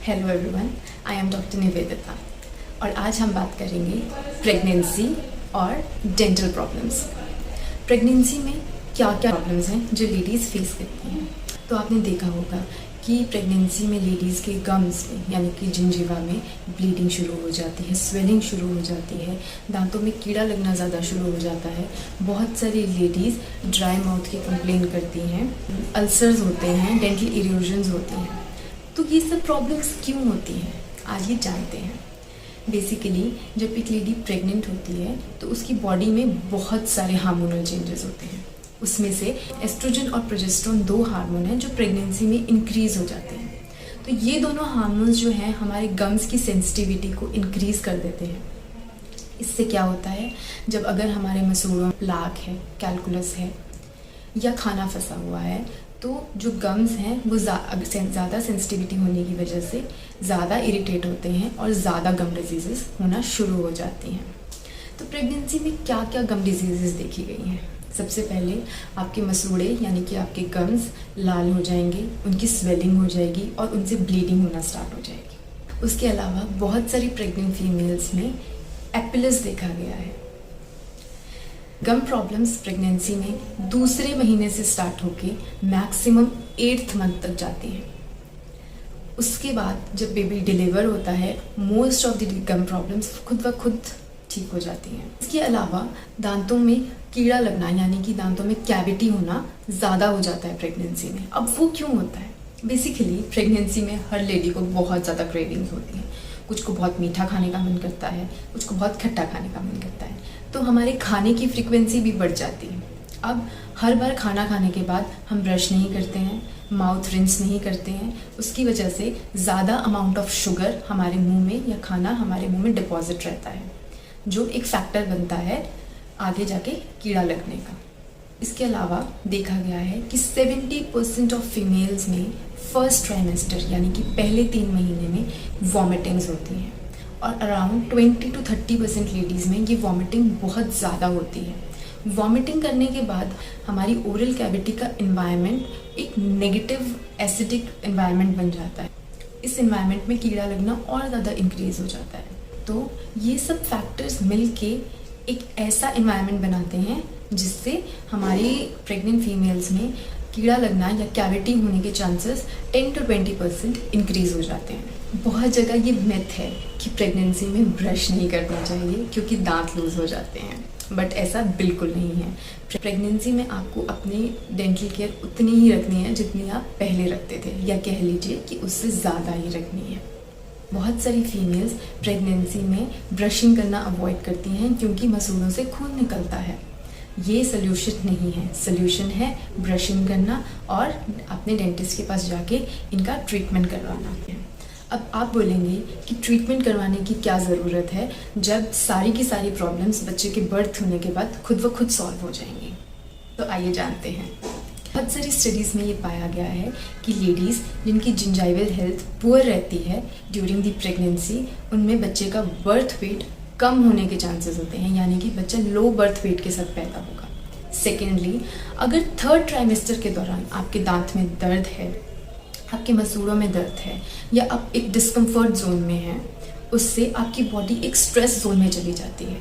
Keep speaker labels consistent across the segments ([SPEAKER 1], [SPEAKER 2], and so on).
[SPEAKER 1] Hello everyone, I am doctor Nivedita और आज हम बात करेंगे प्रेगनेंसी और डेंटल प्रॉब्लम्स। प्रेगनेंसी में क्या क्या प्रॉब्लम्स हैं जो लेडीज़ फेस करती हैं। तो आपने देखा होगा कि प्रेगनेंसी में लेडीज़ के गम्स में यानी कि जिंजीवा में ब्लीडिंग शुरू हो जाती है, स्वेलिंग शुरू हो जाती है, दांतों में कीड़ा लगना ज़्यादा शुरू हो जाता है। बहुत सारी लेडीज़ ड्राई माउथ की कंप्लेन करती हैं, अल्सर्स होते हैं, डेंटल इरोजन्स होती हैं। तो ये सब प्रॉब्लम्स क्यों होती हैं, आज ये जानते हैं। बेसिकली जब एक लेडी प्रेग्नेंट होती है तो उसकी बॉडी में बहुत सारे हार्मोनल चेंजेस होते हैं। उसमें से एस्ट्रोजन और प्रोजेस्टेरोन दो हार्मोन हैं जो प्रेगनेंसी में इंक्रीज़ हो जाते हैं। तो ये दोनों हार्मोन्स जो हैं हमारे गम्स की सेंसिटिविटी को इंक्रीज़ कर देते हैं। इससे क्या होता है, जब अगर हमारे मसूड़ों में प्लाक है, कैलकुलस है या खाना फंसा हुआ है, तो जो गम्स हैं वो ज़्यादा सेंसिटिविटी होने की वजह से ज़्यादा इरिटेट होते हैं और ज़्यादा गम डिजीज़ेस होना शुरू हो जाती हैं। तो प्रेगनेंसी में क्या क्या गम डिजीज़ेस देखी गई हैं। सबसे पहले आपके मसूड़े यानी कि आपके गम्स लाल हो जाएंगे, उनकी स्वेलिंग हो जाएगी और उनसे ब्लीडिंग होना स्टार्ट हो जाएगी। उसके अलावा बहुत सारी प्रेग्नेंट फीमेल्स में एपिलस देखा गया है। गम प्रॉब्लम्स प्रेगनेंसी में दूसरे महीने से स्टार्ट होके मैक्सिमम 8th मंथ तक जाती हैं। उसके बाद जब बेबी डिलीवर होता है most of the gum problems खुद ब खुद ठीक हो जाती हैं। इसके अलावा दांतों में कीड़ा लगना यानी कि दांतों में कैविटी होना ज़्यादा हो जाता है प्रेगनेंसी में। अब वो क्यों होता है? बेसिकली प्रेगनेंसी में हर लेडी को बहुत ज़्यादा क्रेविंग्स होती हैं। कुछ को बहुत मीठा खाने का मन करता है, कुछ को बहुत खट्टा खाने का मन करता है, तो हमारे खाने की फ्रीक्वेंसी भी बढ़ जाती है। अब हर बार खाना खाने के बाद हम ब्रश नहीं करते हैं, माउथ रिंस नहीं करते हैं, उसकी वजह से ज़्यादा अमाउंट ऑफ शुगर हमारे मुंह में या खाना हमारे मुंह में डिपॉजिट रहता है, जो एक फैक्टर बनता है आगे जाके कीड़ा लगने का। इसके अलावा देखा गया है कि 70% ऑफ फीमेल्स में फर्स्ट ट्राइमेस्टर यानी कि पहले 3 महीने में वॉमिटिंग्स होती हैं और अराउंड 20 to 30% लेडीज़ में ये वॉमिटिंग बहुत ज़्यादा होती है। वॉमिटिंग करने के बाद हमारी ओरल कैविटी का एनवायरनमेंट एक नेगेटिव एसिडिक एनवायरनमेंट बन जाता है। इस एनवायरनमेंट में कीड़ा लगना और ज़्यादा इंक्रीज़ हो जाता है। तो ये सब फैक्टर्स मिलके एक ऐसा एनवायरनमेंट बनाते हैं जिससे हमारी प्रेग्नेंट फीमेल्स में कीड़ा लगना या कैविटी होने के चांसेस 10 to 20% इंक्रीज़ हो जाते हैं। बहुत जगह ये मिथ है कि प्रेगनेंसी में ब्रश नहीं करना चाहिए क्योंकि दांत लूज़ हो जाते हैं, बट ऐसा बिल्कुल नहीं है। प्रेगनेंसी में आपको अपनी डेंटल केयर उतनी ही रखनी है जितनी आप पहले रखते थे, या कह लीजिए कि उससे ज़्यादा ही रखनी है। बहुत सारी फीमेल्स प्रेगनेंसी में ब्रशिंग करना अवॉइड करती हैं क्योंकि मसूड़ों से खून निकलता है। ये सोल्यूशन नहीं है। सोल्यूशन है ब्रशिंग करना और अपने डेंटिस्ट के पास जाके इनका ट्रीटमेंट करवाना है। अब आप बोलेंगे कि ट्रीटमेंट करवाने की क्या ज़रूरत है जब सारी की सारी प्रॉब्लम्स बच्चे के बर्थ होने के बाद खुद व खुद सॉल्व हो जाएंगी। तो आइए जानते हैं। बहुत सारी स्टडीज़ में ये पाया गया है कि लेडीज़ जिनकी जिंजाइवल हेल्थ पुअर रहती है ड्यूरिंग दी प्रेगनेंसी, उनमें बच्चे का बर्थ वेट कम होने के चांसेस होते हैं, यानी कि बच्चा लो बर्थ वेट के साथ पैदा होगा। सेकेंडली, अगर 3rd ट्राइमेस्टर के दौरान आपके दांत में दर्द है, आपके मसूड़ों में दर्द है या आप एक डिस्कम्फर्ट जोन में हैं, उससे आपकी बॉडी एक स्ट्रेस जोन में चली जाती है।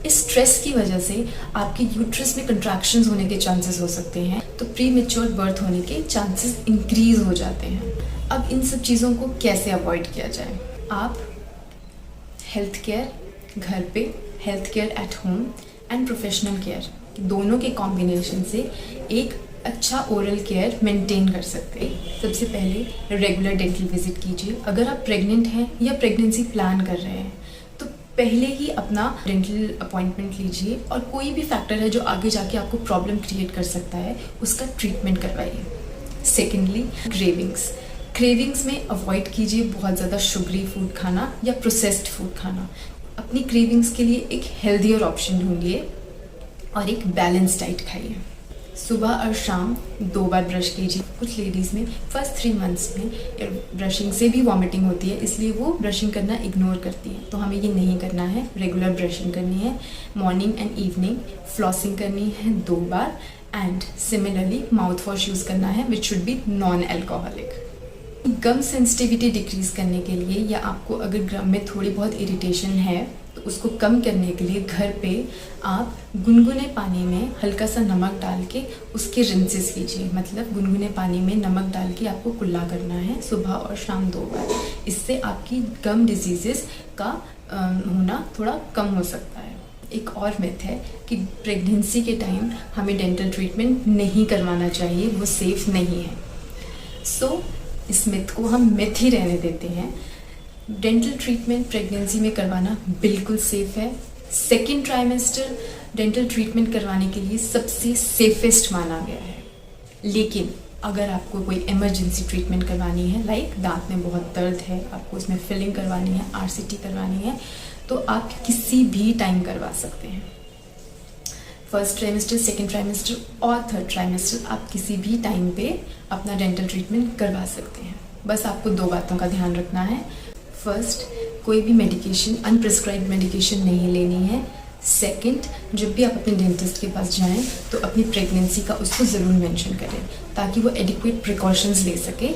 [SPEAKER 1] इस स्ट्रेस की वजह से आपके यूट्रस में कंट्रैक्शंस होने के चांसेस हो सकते हैं, तो प्री मैच्योर बर्थ होने के चांसेस इंक्रीज हो जाते हैं। अब इन सब चीज़ों को कैसे अवॉइड किया जाए? आप हेल्थ केयर घर पे, health care at home and professional care दोनों के कॉम्बिनेशन से एक अच्छा ओरल केयर मेंटेन कर सकते हैं। सबसे पहले रेगुलर डेंटल विजिट कीजिए। अगर आप प्रेग्नेंट हैं या प्रेगनेंसी प्लान कर रहे हैं तो पहले ही अपना डेंटल अपॉइंटमेंट लीजिए और कोई भी फैक्टर है जो आगे जाके आपको प्रॉब्लम क्रिएट कर सकता है उसका ट्रीटमेंट करवाइए। सेकेंडली, क्रेविंग्स में अवॉइड कीजिए बहुत ज़्यादा शुगरी फूड खाना या प्रोसेस्ड फूड खाना। अपनी क्रेविंग्स के लिए एक हेल्दियर ऑप्शन ढूंढिए और एक बैलेंस डाइट खाइए। सुबह और शाम 2 बार ब्रश कीजिए। कुछ लेडीज़ में फर्स्ट 3 मंथ्स में ब्रशिंग से भी वॉमिटिंग होती है, इसलिए वो ब्रशिंग करना इग्नोर करती है, तो हमें ये नहीं करना है। रेगुलर ब्रशिंग करनी है, मॉर्निंग एंड इवनिंग फ्लॉसिंग करनी है 2 बार, and similarly mouthwash use करना है which should be non alcoholic. Gum sensitivity decrease करने के लिए या आपको अगर गम में थोड़ी बहुत इरिटेशन है तो उसको कम करने के लिए घर पे आप गुनगुने पानी में हल्का सा नमक डाल के उसके रिंसेस कीजिए। मतलब गुनगुने पानी में नमक डाल के आपको कुल्ला करना है सुबह और शाम 2 बार। इससे आपकी गम डिजीज़ेस का होना थोड़ा कम हो सकता है। एक और मिथ है कि प्रेगनेंसी के टाइम हमें डेंटल ट्रीटमेंट नहीं करवाना चाहिए, वो सेफ़ नहीं है। सो इस मिथ को हम मिथ ही रहने देते हैं। डेंटल ट्रीटमेंट प्रेगनेंसी में करवाना बिल्कुल सेफ़ है। सेकेंड ट्राइमेस्टर डेंटल ट्रीटमेंट करवाने के लिए सबसे सेफेस्ट माना गया है। लेकिन अगर आपको कोई इमरजेंसी ट्रीटमेंट करवानी है, लाइक दांत में बहुत दर्द है, आपको उसमें फिलिंग करवानी है, RCT करवानी है, तो आप किसी भी टाइम करवा सकते हैं। फर्स्ट ट्राइमेस्टर, सेकेंड ट्राइमेस्टर और थर्ड ट्राइमेस्टर आप किसी भी टाइम पे अपना डेंटल ट्रीटमेंट करवा सकते हैं। बस आपको 2 बातों का ध्यान रखना है। फर्स्ट, कोई भी मेडिकेशन, अनप्रिस्क्राइब्ड मेडिकेशन नहीं लेनी है। सेकंड, जब भी आप अपने डेंटिस्ट के पास जाएं तो अपनी प्रेगनेंसी का उसको ज़रूर मेंशन करें ताकि वो एडिक्वेट प्रिकॉशंस ले सके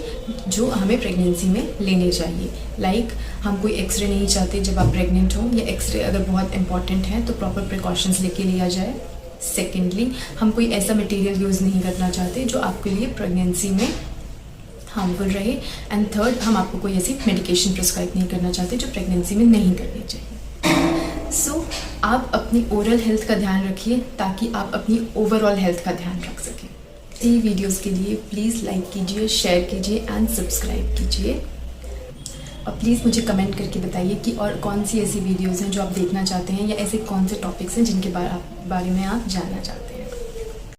[SPEAKER 1] जो हमें प्रेगनेंसी में लेने चाहिए। लाइक हम कोई एक्सरे नहीं चाहते जब आप प्रेग्नेंट हो, या एक्सरे अगर बहुत इंपॉर्टेंट है तो प्रॉपर प्रिकॉशंस लेके लिया जाए। सेकेंडली, हम कोई ऐसा मटेरियल यूज़ नहीं करना चाहते जो आपके लिए प्रेगनेंसी में हार्मफुल रहे। एंड थर्ड, हम आपको कोई ऐसी मेडिकेशन प्रिस्क्राइब नहीं करना चाहते जो प्रेगनेंसी में नहीं करनी चाहिए। सो आप अपनी ओरल हेल्थ का ध्यान रखिए ताकि आप अपनी ओवरऑल हेल्थ का ध्यान रख सकें। ऐसी वीडियोस के लिए प्लीज़ लाइक कीजिए, शेयर कीजिए एंड सब्सक्राइब कीजिए। और प्लीज़ मुझे कमेंट करके बताइए कि और कौन सी ऐसी वीडियोस हैं जो आप देखना चाहते हैं, या ऐसे कौन से टॉपिक्स हैं जिनके बारे में आप जानना चाहते हैं।